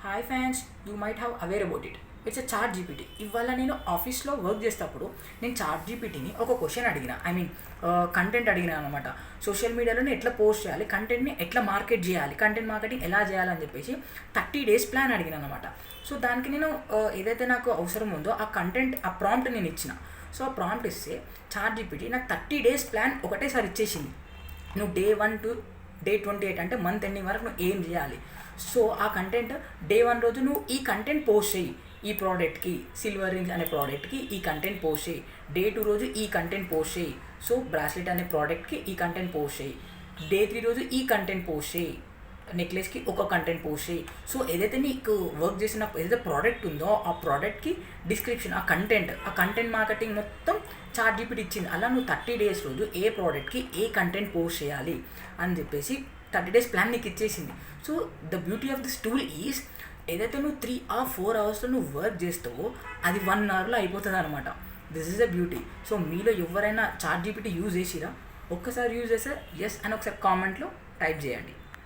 Hi fans, you might have aware about it. It's a ChatGPT. ఇవాళ నేను ఆఫీస్లో work చేసేటప్పుడు నేను చాట్ జీపీటీని ఒక క్వశ్చన్ అడిగిన, కంటెంట్ అడిగిన అనమాట. సోషల్ మీడియాలో ఎట్లా పోస్ట్ చేయాలి, కంటెంట్ని ఎట్లా మార్కెట్ చేయాలి, కంటెంట్ మార్కెటింగ్ ఎలా చేయాలని చెప్పేసి 30 days ప్లాన్ అడిగిన అనమాట. సో దానికి నేను ఏదైతే నాకు అవసరం ఉందో ఆ కంటెంట్, ఆ ప్రాంప్ట్ నేను ఇచ్చిన. సో ఆ ప్రాంప్ట్ ఇస్తే చాట్ జీపీటీ నాకు 30 days ప్లాన్ ఒకటేసారి ఇచ్చేసింది. నువ్వు Day 1 to Day 28 అంటే మంత్ ఎండింగ్ వరకు నువ్వు ఏం చేయాలి. సో ఆ కంటెంట్ Day 1 రోజు నువ్వు ఈ కంటెంట్ పోస్ట్ చేయి, ఈ ప్రోడక్ట్కి, సిల్వర్ రింగ్స్ అనే ప్రోడక్ట్కి ఈ కంటెంట్ పోస్ట్ చేయి. Day 2 రోజు ఈ కంటెంట్ పోస్ట్ చేయి. సో బ్రాస్లెట్ అనే ప్రోడక్ట్కి ఈ కంటెంట్ పోస్ట్ చేయి. Day 3 రోజు ఈ కంటెంట్ పోస్ట్ చేయి, నెక్లెస్కి ఒక కంటెంట్ పోస్ట్ చేయి. సో ఏదైతే నీకు వర్క్ చేసిన ఏదైతే ప్రోడక్ట్ ఉందో ఆ ప్రోడక్ట్కి డిస్క్రిప్షన్, ఆ కంటెంట్ మార్కెటింగ్ మొత్తం చాట్ జీపీటీ ఇచ్చింది. అలా నువ్వు 30 days రోజు ఏ ప్రోడక్ట్కి ఏ కంటెంట్ పోస్ట్ చేయాలి అని చెప్పేసి 30 days ప్లాన్ నీకు ఇచ్చేసింది. So the beauty of this tool is, ఏదైతే నువ్వు 3 or 4 hours నువ్వు వర్క్ చేస్తావో అది 1 hourలో అయిపోతుంది అనమాట. This is the beauty. So మీలో ఎవరైనా చాట్ జీపీటీ యూజ్ చేసిరా? ఒక్కసారి యూజ్ చేస్తే ఎస్ అని ఒకసారి కామెంట్లో టైప్ చేయండి.